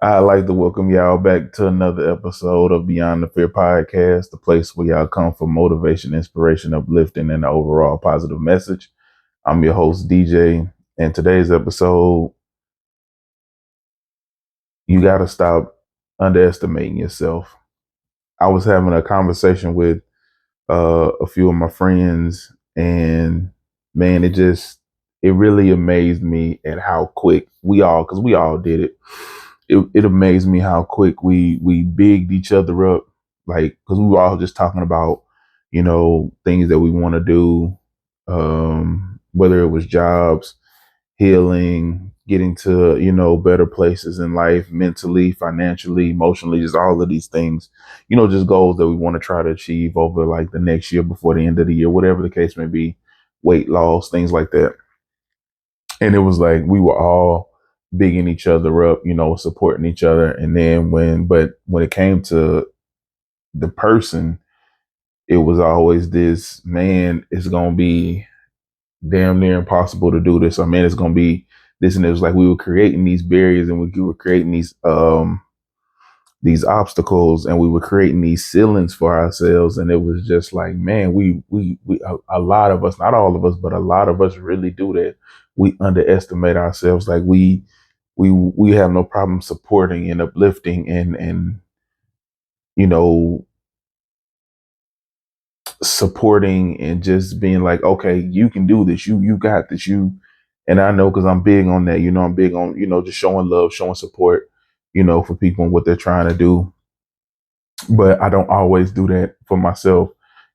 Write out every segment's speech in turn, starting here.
I'd like to welcome y'all back to another episode of Beyond the Fear podcast, the place where y'all come for motivation, inspiration, uplifting, and the overall positive message. I'm your host, DJ, and today's episode, you got to stop underestimating yourself. I was having a conversation with a few of my friends, and man, it really amazed me at how quick because we all did it. It amazed me how quick we bigged each other up, like because we were all just talking about things that we want to do, whether it was jobs, healing, getting to, better places in life, mentally, financially, emotionally, just all of these things, just goals that we want to try to achieve over like the next year before the end of the year, whatever the case may be, weight loss, things like that. And it was like we were all bigging each other up, supporting each other. And then when it came to the person, it was always this, man, it's gonna be damn near impossible to do this. I mean, it's gonna be this, and it was like we were creating these barriers, and we were creating these obstacles, and we were creating these ceilings for ourselves. And it was just like, man, a lot of us, not all of us, but a lot of us really do that. We underestimate ourselves. Like we have no problem supporting and uplifting and you know supporting and just being like, okay, you can do this. You got this. And I know because I'm big on that. I'm big on just showing love, showing support, for people and what they're trying to do. But I don't always do that for myself.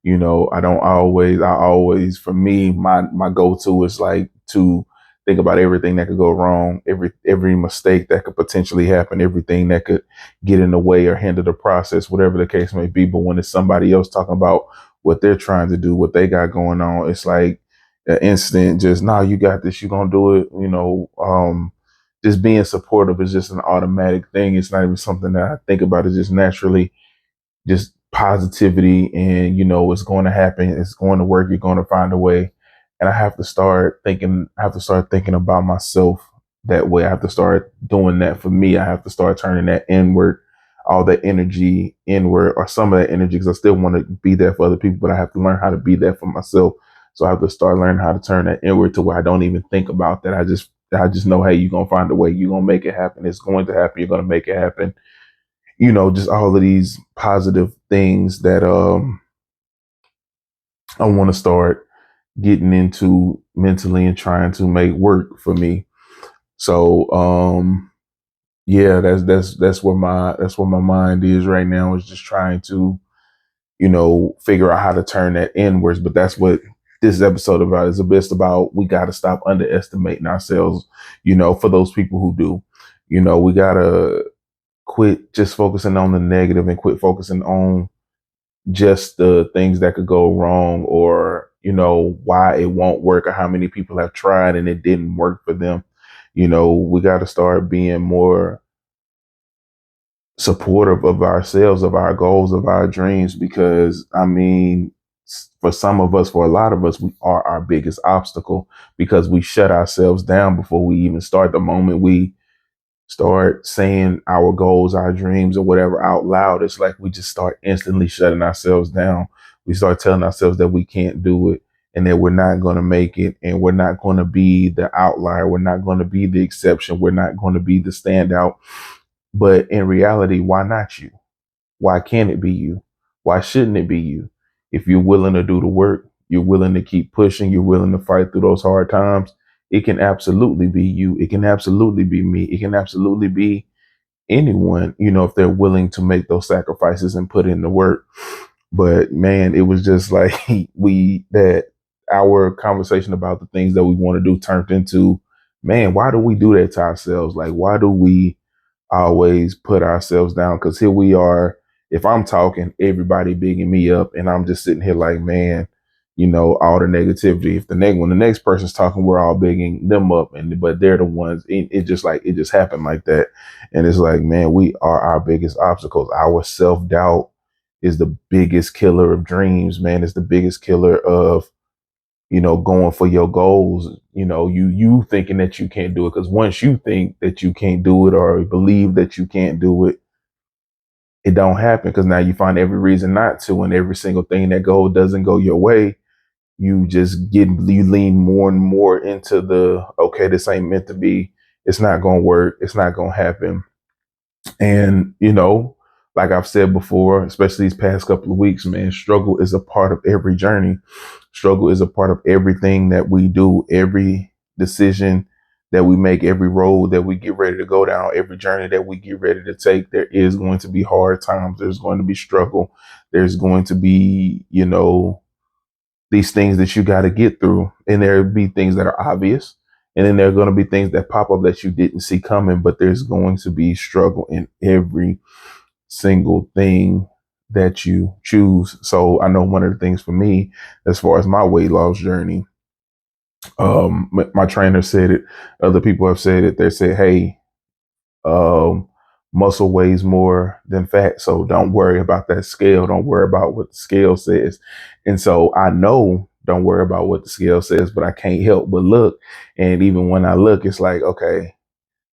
I don't always. I always, for me, my go to is like to think about everything that could go wrong, every mistake that could potentially happen, everything that could get in the way or hinder the process, whatever the case may be. But when it's somebody else talking about what they're trying to do, what they got going on, it's like an instant, just, nah, you got this, you gonna do it. Just being supportive is just an automatic thing. It's not even something that I think about. It's just naturally just positivity, and it's going to happen, it's going to work, you're going to find a way. And I have to start thinking about myself that way. I have to start doing that for me. I have to start turning that inward, all that energy inward, or some of that energy, because I still want to be there for other people, but I have to learn how to be there for myself. So I have to start learning how to turn that inward to where I don't even think about that. I just know, hey, you're gonna find a way, you're gonna make it happen, it's going to happen, you're gonna make it happen. Just all of these positive things that I want to start getting into mentally and trying to make work for me. So yeah, that's where my mind is right now, is just trying to, figure out how to turn that inwards. But that's what this episode about is. It's about, we got to stop underestimating ourselves, for those people who do. We got to quit just focusing on the negative and quit focusing on just the things that could go wrong, or why it won't work, or how many people have tried and it didn't work for them. We got to start being more supportive of ourselves, of our goals, of our dreams, because I mean, for some of us, for a lot of us, we are our biggest obstacle, because we shut ourselves down before we even start. The moment we start saying our goals, our dreams, or whatever out loud, it's like we just start instantly shutting ourselves down. We start telling ourselves that we can't do it, and that we're not going to make it, and we're not going to be the outlier. We're not going to be the exception. We're not going to be the standout. But in reality, why not you? Why can't it be you? Why shouldn't it be you? If you're willing to do the work, you're willing to keep pushing, you're willing to fight through those hard times, it can absolutely be you. It can absolutely be me. It can absolutely be anyone, if they're willing to make those sacrifices and put in the work. But man, it was just like that our conversation about the things that we want to do turned into, man, why do we do that to ourselves? Like, why do we always put ourselves down? Because here we are, if I'm talking, everybody bigging me up, and I'm just sitting here like, man, all the negativity. If when the next person's talking, we're all bigging them up, but they're the ones. It just happened like that. And it's like, man, we are our biggest obstacles. Our self-doubt is the biggest killer of dreams, man. It's the biggest killer of going for your goals, you thinking that you can't do it. Because once you think that you can't do it or believe that you can't do it, it don't happen, because now you find every reason not to, and every single thing that doesn't go your way, you lean more and more into the, okay, this ain't meant to be, it's not gonna work, it's not gonna happen. And like I've said before, especially these past couple of weeks, man, struggle is a part of every journey. Struggle is a part of everything that we do, every decision that we make, every road that we get ready to go down, every journey that we get ready to take. There is going to be hard times. There's going to be struggle. There's going to be, these things that you got to get through. And there'll be things that are obvious. And then there are going to be things that pop up that you didn't see coming, but there's going to be struggle in every single thing that you choose. So I know one of the things for me, as far as my weight loss journey, my trainer said it, other people have said it. They said, hey, um, muscle weighs more than fat. So don't worry about that scale. Don't worry about what the scale says. And so I know, don't worry about what the scale says, but I can't help but look. And even when I look, it's like, okay,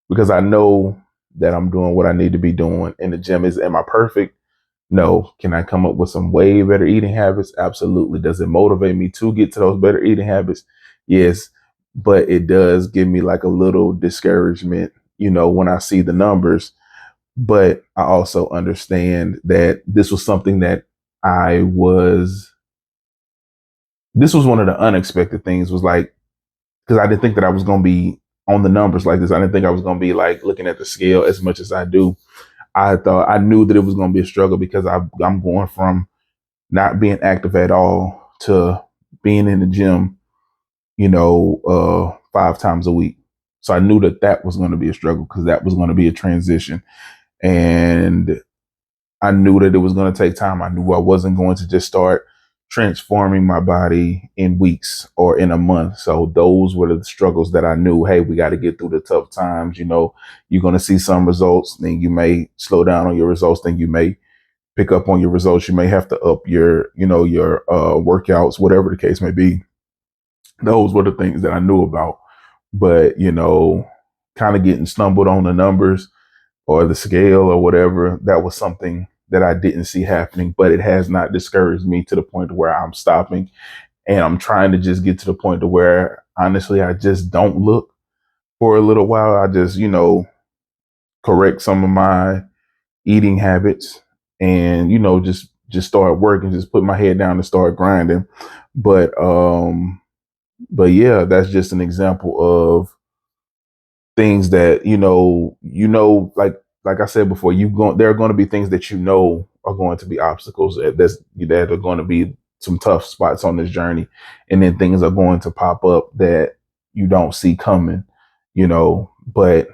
because I know that I'm doing what I need to be doing in the gym. Am I perfect? No. Can I come up with some way better eating habits? Absolutely. Does it motivate me to get to those better eating habits? Yes. But it does give me like a little discouragement, when I see the numbers. But I also understand that I was, this was one of the unexpected things, was like, because I didn't think that I was going to be on the numbers like this. I didn't think I was going to be like looking at the scale as much as I do. I knew that it was going to be a struggle, because I'm going from not being active at all to being in the gym, 5 times a week. So I knew that that was going to be a struggle, because that was going to be a transition. And I knew that it was going to take time. I knew I wasn't going to just start transforming my body in weeks or in a month. So those were the struggles that I knew, hey, we got to get through the tough times. You're going to see some results, then you may slow down on your results, then you may pick up on your results. You may have to up your workouts, whatever the case may be. Those were the things that I knew about. But, kind of getting stumbled on the numbers or the scale or whatever, that was something that I didn't see happening. But it has not discouraged me to the point where I'm stopping, and I'm trying to just get to the point to where, honestly, I just don't look for a little while. I just, correct some of my eating habits, and just start working, just put my head down and start grinding. But yeah, that's just an example of things that like I said before, there are going to be things that are going to be obstacles, that are going to be some tough spots on this journey, and then things are going to pop up that you don't see coming, but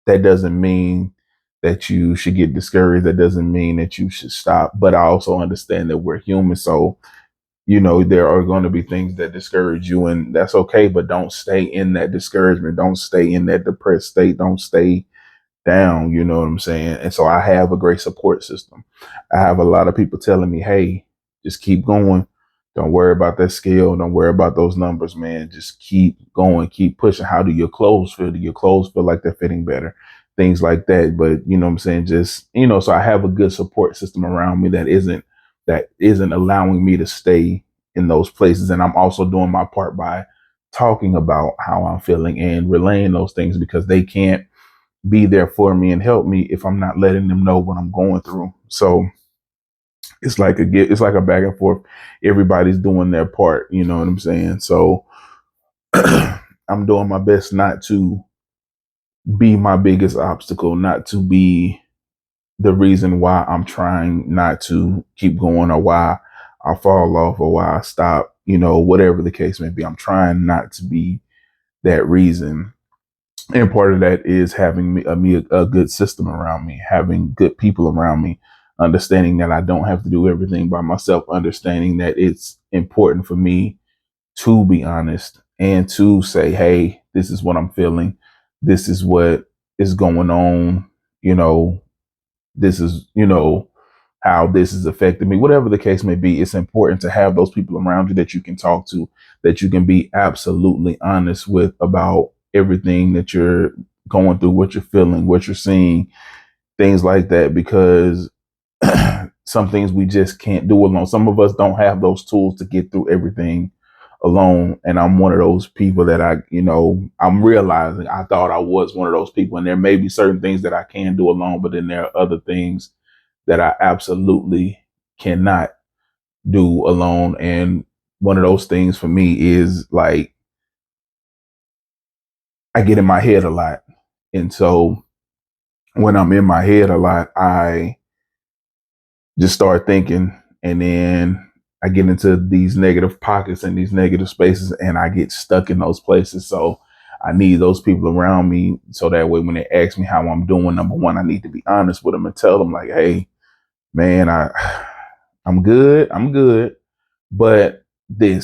that doesn't mean that you should get discouraged. That doesn't mean that you should stop. But I also understand that we're human. So, there are going to be things that discourage you, and that's okay. But don't stay in that discouragement. Don't stay in that depressed state. Don't stay down. You know what I'm saying? And so I have a great support system. I have a lot of people telling me, hey, just keep going. Don't worry about that scale. Don't worry about those numbers, man. Just keep going, keep pushing. How do your clothes feel? Do your clothes feel like they're fitting better? Things like that. But you know what I'm saying? Just, so I have a good support system around me that isn't allowing me to stay in those places. And I'm also doing my part by talking about how I'm feeling and relaying those things, because they can't be there for me and help me if I'm not letting them know what I'm going through. So it's like a back and forth. Everybody's doing their part. You know what I'm saying? So I'm doing my best not to be my biggest obstacle, not to be the reason why I'm trying not to keep going, or why I fall off, or why I stop, whatever the case may be. I'm trying not to be that reason. And part of that is having a good system around me, having good people around me, understanding that I don't have to do everything by myself, understanding that it's important for me to be honest and to say, hey, this is what I'm feeling. This is what is going on. This is, how this has affected me, whatever the case may be. It's important to have those people around you that you can talk to, that you can be absolutely honest with about everything that you're going through, what you're feeling, what you're seeing, things like that, because some things we just can't do alone. Some of us don't have those tools to get through everything alone. And I'm one of those people that I'm realizing I thought I was one of those people. And there may be certain things that I can do alone, but then there are other things that I absolutely cannot do alone. And one of those things for me is like I get in my head a lot. And so when I'm in my head a lot, I just start thinking, and then I get into these negative pockets and these negative spaces, and I get stuck in those places. So I need those people around me so that way when they ask me how I'm doing, number one, I need to be honest with them and tell them like, hey, man, I'm good. I'm good. But hey,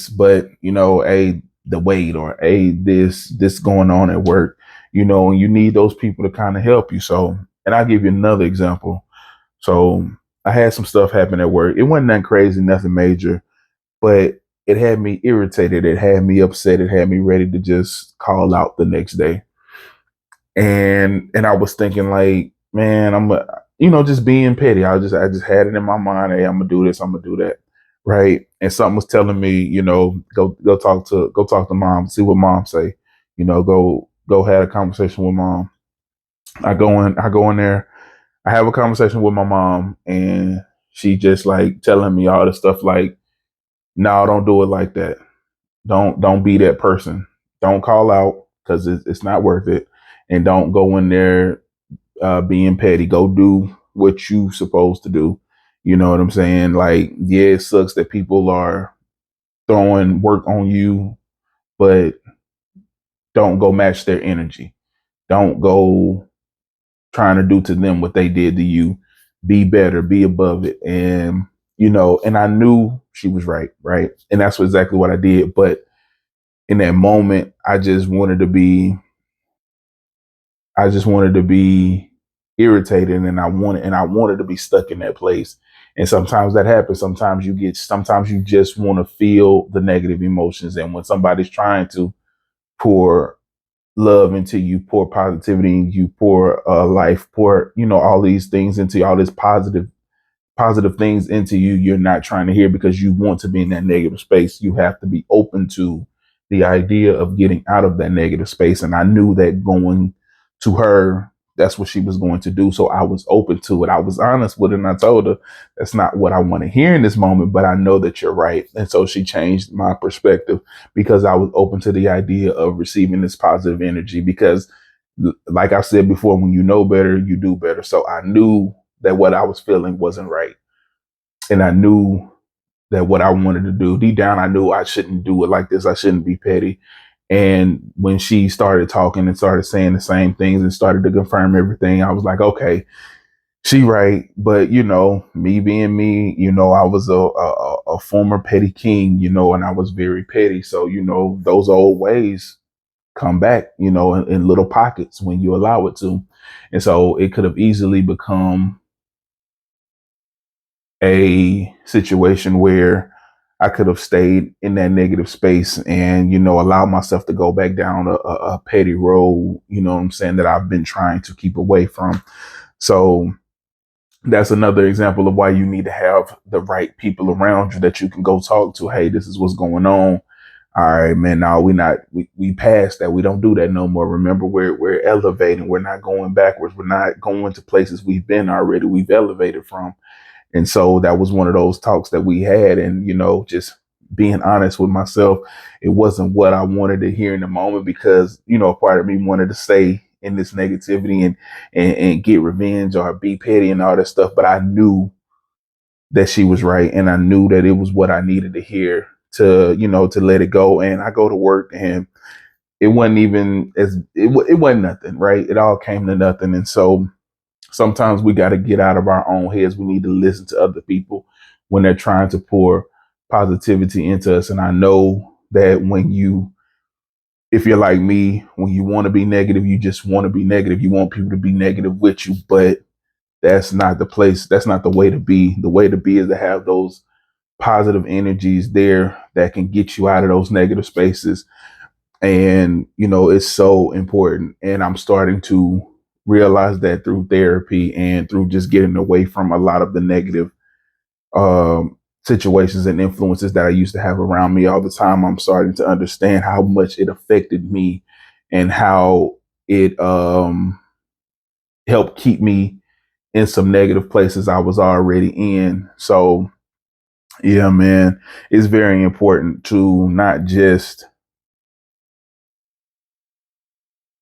the weight, or hey, this going on at work, and you need those people to kind of help you. So, and I'll give you another example. So I had some stuff happen at work. It wasn't nothing crazy, nothing major, but it had me irritated. It had me upset. It had me ready to just call out the next day. And I was thinking like, man, just being petty. I just had it in my mind. Hey, I'm gonna do this. I'm gonna do that. Right. And something was telling me, go talk to mom, see what mom say. Go have a conversation with mom. I go in there. I have a conversation with my mom, and she just like telling me all the stuff like, no, don't do it like that. Don't be that person. Don't call out because it's not worth it. And don't go in there being petty. Go do what you supposed to do. You know what I'm saying? Like, yeah, it sucks that people are throwing work on you, but don't go match their energy. Don't go trying to do to them what they did to you. Be better, be above it. And I knew she was right, right? And that's exactly what I did. But in that moment, I just wanted to be irritated, and I wanted to be stuck in that place. And sometimes that happens. Sometimes you just want to feel the negative emotions. And when somebody's trying to pour love into you, pour positivity in you, pour life, pour, all these things into you, all this positive things into you, you're not trying to hear because you want to be in that negative space. You have to be open to the idea of getting out of that negative space. And I knew that going to her, that's what she was going to do. So I was open to it. I was honest with her, and I told her that's not what I want to hear in this moment, but I know that you're right. And so she changed my perspective because I was open to the idea of receiving this positive energy. Because like I said before, when you know better, you do better. So I knew that what I was feeling wasn't right. And I knew that what I wanted to do, deep down, I knew I shouldn't do it like this. I shouldn't be petty. And when she started talking and started saying the same things and started to confirm everything, I was like, okay, she right. But, me being me, I was a former petty king, and I was very petty. So, those old ways come back, in little pockets when you allow it to. And so it could have easily become a situation where I could have stayed in that negative space and, allow myself to go back down a petty road, what I'm saying, that I've been trying to keep away from. So that's another example of why you need to have the right people around you that you can go talk to. Hey, this is what's going on. All right, man. Now we passed that. We don't do that no more. Remember, we're elevating. We're not going backwards. We're not going to places we've been already. We've elevated from. And so that was one of those talks that we had. And, just being honest with myself, it wasn't what I wanted to hear in the moment because, part of me wanted to stay in this negativity and get revenge or be petty and all that stuff. But I knew that she was right. And I knew that it was what I needed to hear to let it go. And I go to work, and it wasn't even it wasn't nothing, right? It all came to nothing. And so sometimes we got to get out of our own heads. We need to listen to other people when they're trying to pour positivity into us. And I know that if you're like me, when you want to be negative, you just want to be negative. You want people to be negative with you, but that's not the place. That's not the way to be. The way to be is to have those positive energies there that can get you out of those negative spaces. And, it's so important. And I'm starting to realize that through therapy and through just getting away from a lot of the negative situations and influences that I used to have around me all the time. I'm starting to understand how much it affected me and how it helped keep me in some negative places I was already in. So, yeah, man, it's very important to not just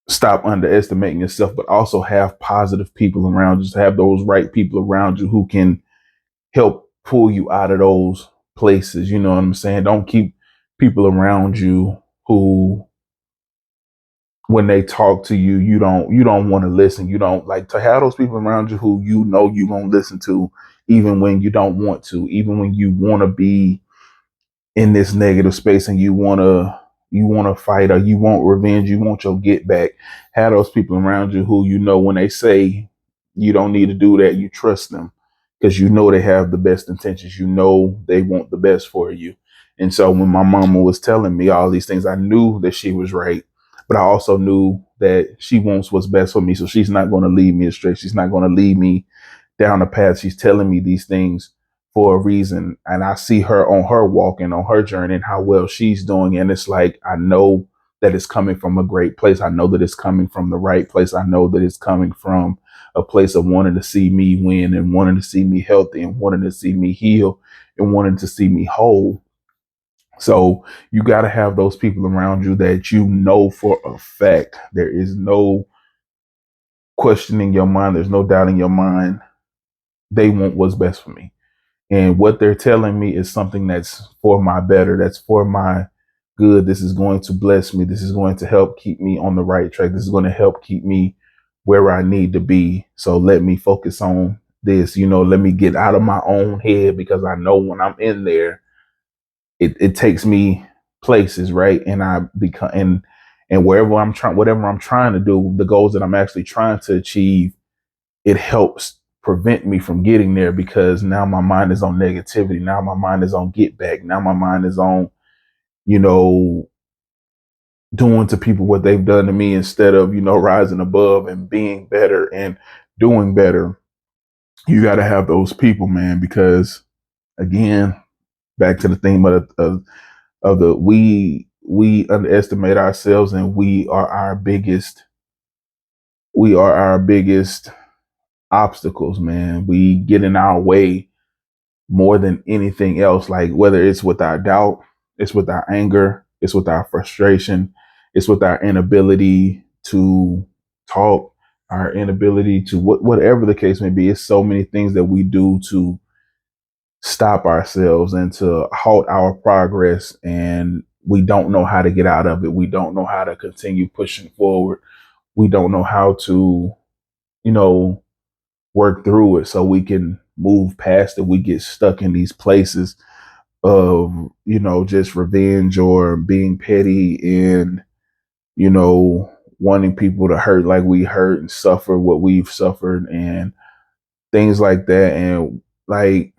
stop underestimating yourself, but also have positive people around you, to have those right people around you who can help pull you out of those places. You know what I'm saying? Don't keep people around you who, when they talk to you, you don't want to listen. You don't like to have those people around you who you won't listen to, even when you don't want to, even when you want to be in this negative space and you want to fight, or you want revenge, you want your get back. Have those people around you who, when they say you don't need to do that, you trust them, because they have the best intentions. They want the best for you. And so when my mama was telling me all these things, I knew that she was right, but I also knew that she wants what's best for me. So she's not going to lead me astray. She's not going to lead me down the path. She's telling me these things for a reason. And I see her on her walk and on her journey and how well she's doing. And it's like, I know that it's coming from a great place. I know that it's coming from the right place. I know that it's coming from a place of wanting to see me win and wanting to see me healthy and wanting to see me heal and wanting to see me whole. So you got to have those people around you that for a fact there is no questioning your mind. There's no doubt in your mind. They want what's best for me. And what they're telling me is something that's for my better, that's for my good. This is going to bless me. This is going to help keep me on the right track. This is going to help keep me where I need to be. So let me focus on this. Let me get out of my own head, because I know when I'm in there, it takes me places, right? And I become and whatever I'm trying to do, the goals that I'm actually trying to achieve, it helps prevent me from getting there, because now my mind is on negativity. Now my mind is on get back. Now my mind is on, you know, doing to people what they've done to me, instead of, rising above and being better and doing better. You got to have those people, man, because again, back to the theme of the we underestimate ourselves, and we are our biggest obstacles, man. We get in our way more than anything else. Like, whether it's with our doubt, it's with our anger, it's with our frustration, it's with our inability to talk, our inability to whatever the case may be. It's so many things that we do to stop ourselves and to halt our progress, and we don't know how to get out of it. We don't know how to continue pushing forward. We don't know how to, you know, work through it so we can move past it. We get stuck in these places of, just revenge or being petty and, wanting people to hurt like we hurt and suffer what we've suffered and things like that. And like,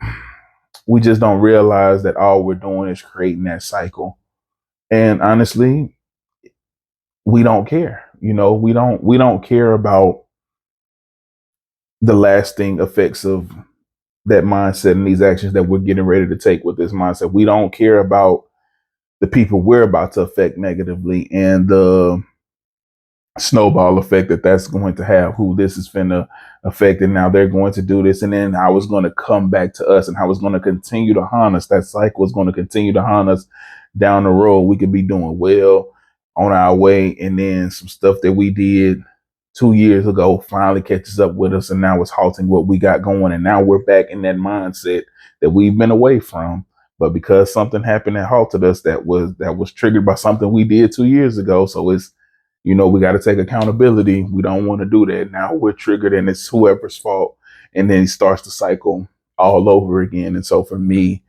we just don't realize that all we're doing is creating that cycle. And honestly, we don't care. We don't care about the lasting effects of that mindset and these actions that we're getting ready to take with this mindset. We don't care about the people we're about to affect negatively and the snowball effect that's going to have, who this is finna affect. And now they're going to do this. And then how it's going to come back to us and how it's going to continue to haunt us. That cycle is going to continue to haunt us down the road. We could be doing well on our way, and then some stuff that we did 2 years ago finally catches up with us, and now it's halting what we got going, and now we're back in that mindset that we've been away from. But because something happened that halted us, that was triggered by something we did 2 years ago, so it's, we got to take accountability. We don't want to do that. Now we're triggered, and it's whoever's fault, and then it starts the cycle all over again. And so for me,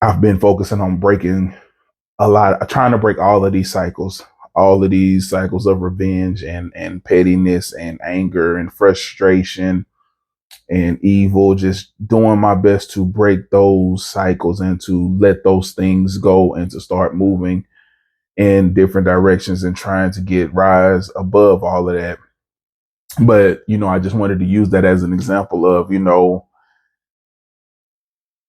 I've been focusing on trying to break all of these cycles of revenge and pettiness and anger and frustration and evil, just doing my best to break those cycles and to let those things go and to start moving in different directions and trying to get rise above all of that. But, I just wanted to use that as an example of,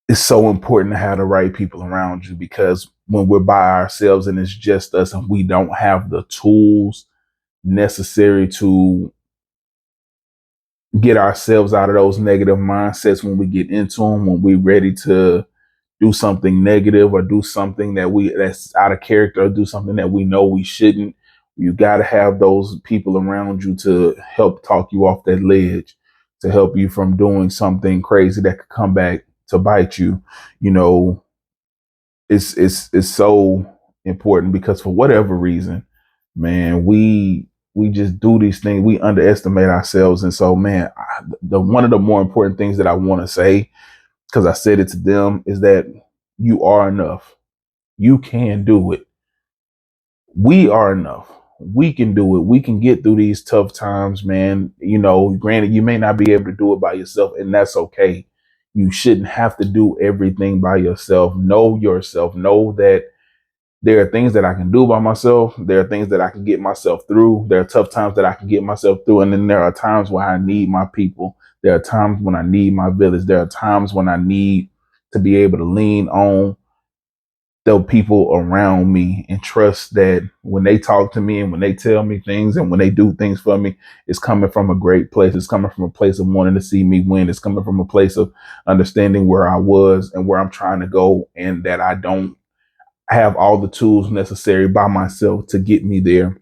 it's so important to have the right people around you, because when we're by ourselves and it's just us and we don't have the tools necessary to get ourselves out of those negative mindsets when we get into them, when we're ready to do something negative or do something that's out of character or do something that we know we shouldn't. You got to have those people around you to help talk you off that ledge, to help you from doing something crazy that could come back to bite you. You know, it's so important, because for whatever reason, man, we just do these things. We underestimate ourselves. And so, man, the one of the more important things that I want to say, because I said it to them, is that you are enough. You can do it. We are enough. We can do it. We can get through these tough times, man. Granted, you may not be able to do it by yourself, and that's okay. You shouldn't have to do everything by yourself. Know yourself. Know that there are things that I can do by myself. There are things that I can get myself through. There are tough times that I can get myself through. And then there are times where I need my people. There are times when I need my village. There are times when I need to be able to lean on the people around me and trust that when they talk to me and when they tell me things and when they do things for me, it's coming from a great place. It's coming from a place of wanting to see me win. It's coming from a place of understanding where I was and where I'm trying to go, and that I don't have all the tools necessary by myself to get me there.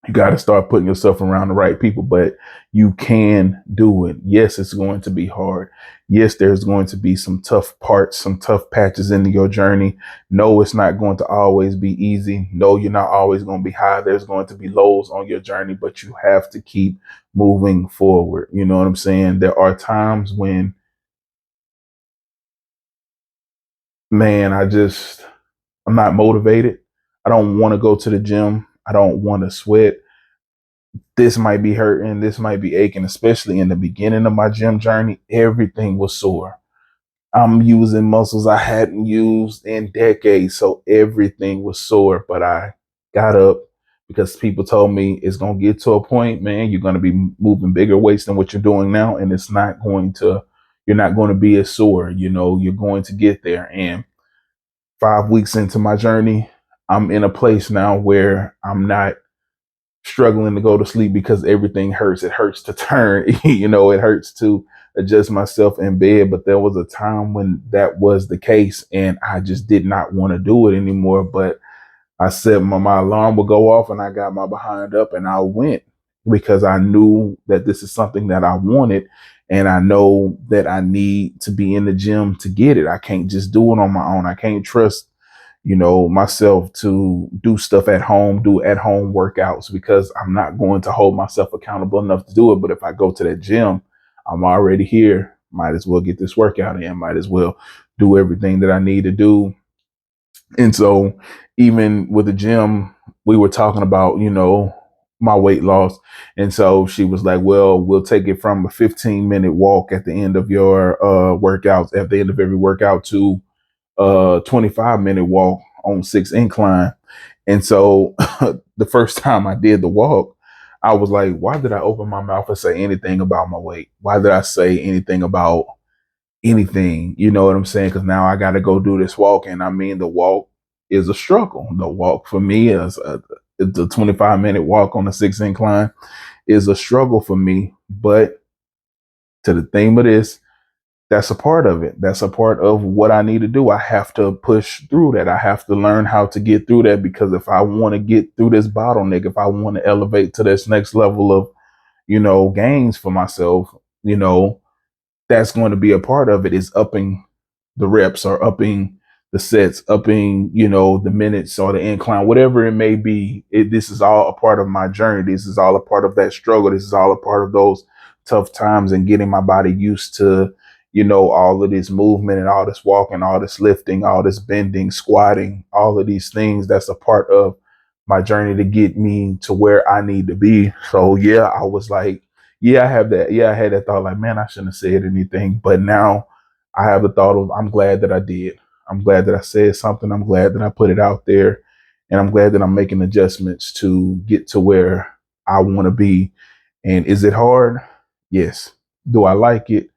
You got to start putting yourself around the right people, but you can do it. Yes, it's going to be hard. Yes, there's going to be some tough parts, some tough patches in your journey. No, it's not going to always be easy. No, you're not always going to be high. There's going to be lows on your journey, but you have to keep moving forward. You know what I'm saying? There are times when, man, I'm not motivated. I don't want to go to the gym. I don't want to sweat. This might be hurting. This might be aching, especially in the beginning of my gym journey. Everything was sore. I'm using muscles I hadn't used in decades. So everything was sore, but I got up because people told me it's going to get to a point, man, you're going to be moving bigger weights than what you're doing now. And you're not going to be as sore. You're going to get there. And 5 weeks into my journey, I'm in a place now where I'm not struggling to go to sleep because everything hurts. It hurts to turn, it hurts to adjust myself in bed. But there was a time when that was the case and I just did not want to do it anymore. But I said my alarm would go off and I got my behind up and I went, because I knew that this is something that I wanted. And I know that I need to be in the gym to get it. I can't just do it on my own. I can't trust myself to do stuff at home, do at home workouts, because I'm not going to hold myself accountable enough to do it. But if I go to that gym, I'm already here. Might as well get this workout in, might as well do everything that I need to do. And so even with the gym, we were talking about, my weight loss. And so she was like, well, we'll take it from a 15-minute walk at the end of your workouts, at the end of every workout, to 25-minute walk on 6 incline. And so the first time I did the walk, I was like, why did I open my mouth and say anything about my weight? Why did I say anything about anything? You know what I'm saying? Because now I got to go do this walk. And I mean, the walk is a struggle. The walk for me it's a 25-minute walk on the 6 incline is a struggle for me. But to the theme of this, that's a part of it. That's a part of what I need to do. I have to push through that. I have to learn how to get through that, because if I want to get through this bottleneck, if I want to elevate to this next level of, gains for myself, that's going to be a part of it, is upping the reps or upping the sets, upping, the minutes or the incline, whatever it may be. This is all a part of my journey. This is all a part of that struggle. This is all a part of those tough times and getting my body used to, all of this movement and all this walking, all this lifting, all this bending, squatting, all of these things. That's a part of my journey to get me to where I need to be. So yeah, I was like, Yeah, I have that. Yeah, I had that thought like, man, I shouldn't have said anything. But now I have the thought of, I'm glad that I did. I'm glad that I said something. I'm glad that I put it out there. And I'm glad that I'm making adjustments to get to where I want to be. And is it hard? Yes. Do I like it?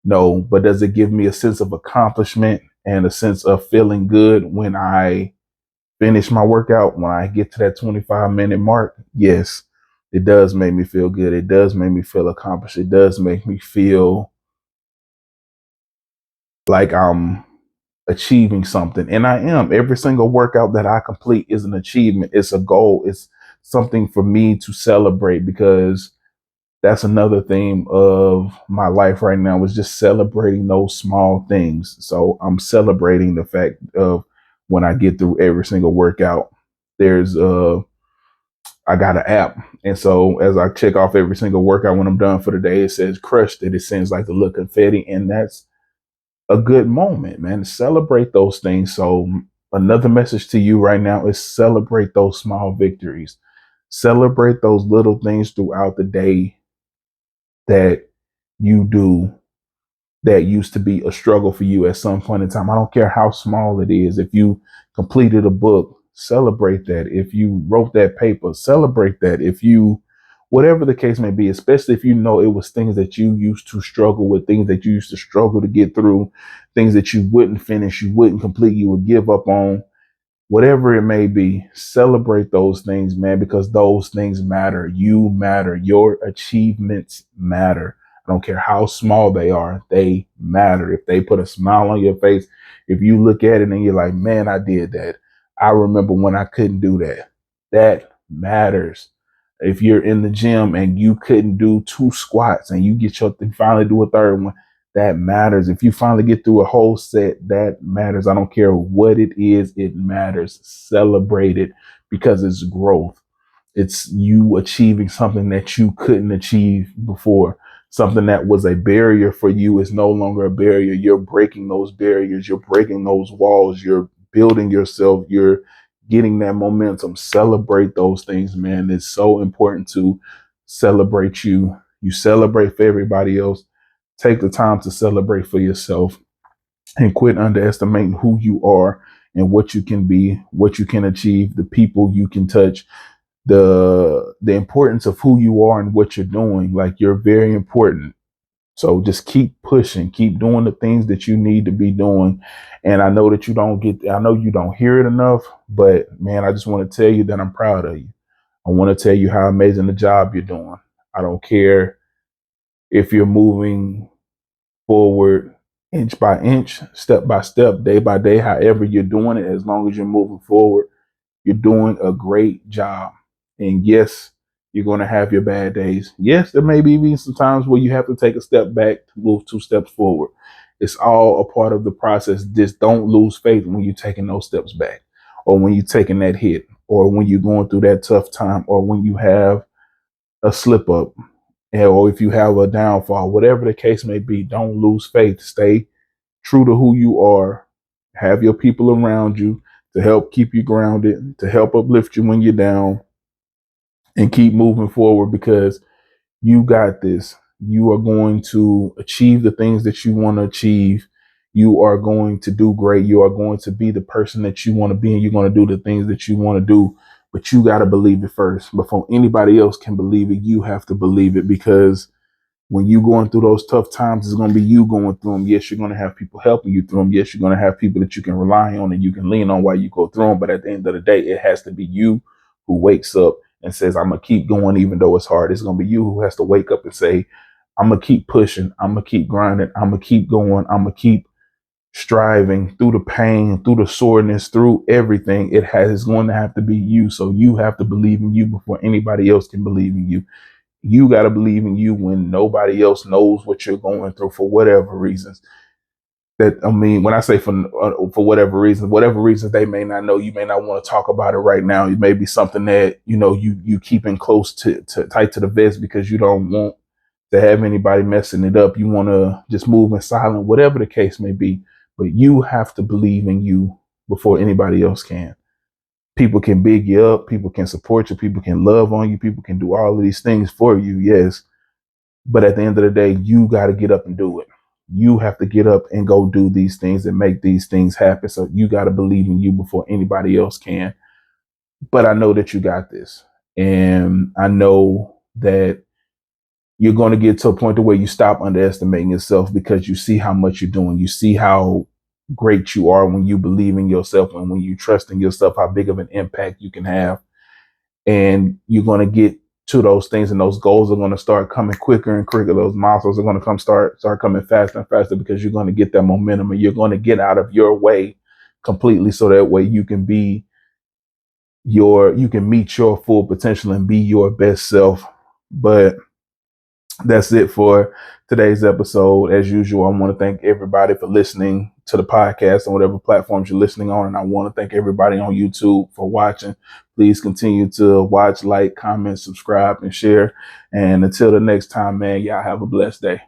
No. But does it give me a sense of accomplishment and a sense of feeling good when I finish my workout, when I get to that 25-minute mark? Yes, it does make me feel good. It does make me feel accomplished. It does make me feel like I'm achieving something. And I am. Every single workout that I complete is an achievement. It's a goal. It's something for me to celebrate, because that's another theme of my life right now, is just celebrating those small things. So I'm celebrating the fact of when I get through every single workout, there's I got an app. And so as I check off every single workout when I'm done for the day, it says crushed it. It sends like the little confetti. And that's a good moment, man. Celebrate those things. So another message to you right now is celebrate those small victories. Celebrate those little things throughout the day that you do that used to be a struggle for you at some point in time. I don't care how small it is. If you completed a book, celebrate that. If you wrote that paper, celebrate that. If you, whatever the case may be, especially if you know it was things that you used to struggle with, things that you used to struggle to get through, things that you wouldn't finish, you wouldn't complete, you would give up on, whatever it may be, celebrate those things, man, because those things matter. You matter. Your achievements matter. I don't care how small they are, they matter. If they put a smile on your face, if you look at it and you're like, man, I did that. I remember when I couldn't do that. That matters. If you're in the gym and you couldn't do 2 squats and you get your finally do a third one, that matters. If you finally get through a whole set, that matters. I don't care what it is, it matters. Celebrate it, because it's growth. It's you achieving something that you couldn't achieve before. Something that was a barrier for you is no longer a barrier. You're breaking those barriers. You're breaking those walls. You're building yourself. You're getting that momentum. Celebrate those things, man. It's so important to celebrate you. You celebrate for everybody else. Take the time to celebrate for yourself and quit underestimating who you are and what you can be, what you can achieve, the people you can touch, the importance of who you are and what you're doing. Like, you're very important. So just keep pushing, keep doing the things that you need to be doing. And I know that I know you don't hear it enough, but man, I just want to tell you that I'm proud of you. I want to tell you how amazing the job you're doing. I don't care if you're moving forward inch by inch, step by step, day by day, however you're doing it, as long as you're moving forward, you're doing a great job. And yes, you're going to have your bad days. Yes, there may be even some times where you have to take a step back to move 2 steps forward. It's all a part of the process. Just don't lose faith when you're taking those steps back, or when you're taking that hit, or when you're going through that tough time, or when you have a slip up, or if you have a downfall, whatever the case may be. Don't lose faith. Stay true to who you are. Have your people around you to help keep you grounded, to help uplift you when you're down, and keep moving forward, because you got this. You are going to achieve the things that you want to achieve. You are going to do great. You are going to be the person that you want to be, and you're going to do the things that you want to do. But you got to believe it first. Before anybody else can believe it, you have to believe it, because when you going through those tough times, it's going to be you going through them. Yes, you're going to have people helping you through them. Yes, you're going to have people that you can rely on and you can lean on while you go through them. But at the end of the day, it has to be you who wakes up and says, I'm going to keep going even though it's hard. It's going to be you who has to wake up and say, I'm going to keep pushing. I'm going to keep grinding. I'm going to keep going. I'm going to keep striving through the pain, through the soreness, through everything. It's going to have to be you. So you have to believe in you before anybody else can believe in you. You got to believe in you when nobody else knows what you're going through for whatever reasons. When I say for whatever reasons they may not know, you may not want to talk about it right now. It may be something that you keeping close to tight to the vest, because you don't want to have anybody messing it up. You want to just move in silence, whatever the case may be. But you have to believe in you before anybody else can. People can big you up, people can support you, people can love on you, people can do all of these things for you, yes. But at the end of the day, you got to get up and do it. You have to get up and go do these things and make these things happen. So you got to believe in you before anybody else can. But I know that you got this. And I know that you're going to get to a point to where you stop underestimating yourself because you see how much you're doing. You see how great you are when you believe in yourself and when you trust in yourself, how big of an impact you can have. And you're going to get to those things, and those goals are going to start coming quicker and quicker. Those milestones are going to start coming faster and faster because you're going to get that momentum and you're going to get out of your way completely. So that way you can you can meet your full potential and be your best self. But that's it for today's episode. As usual, I want to thank everybody for listening to the podcast on whatever platforms you're listening on. And I want to thank everybody on YouTube for watching. Please continue to watch, like, comment, subscribe, and share. And until the next time, man, y'all have a blessed day.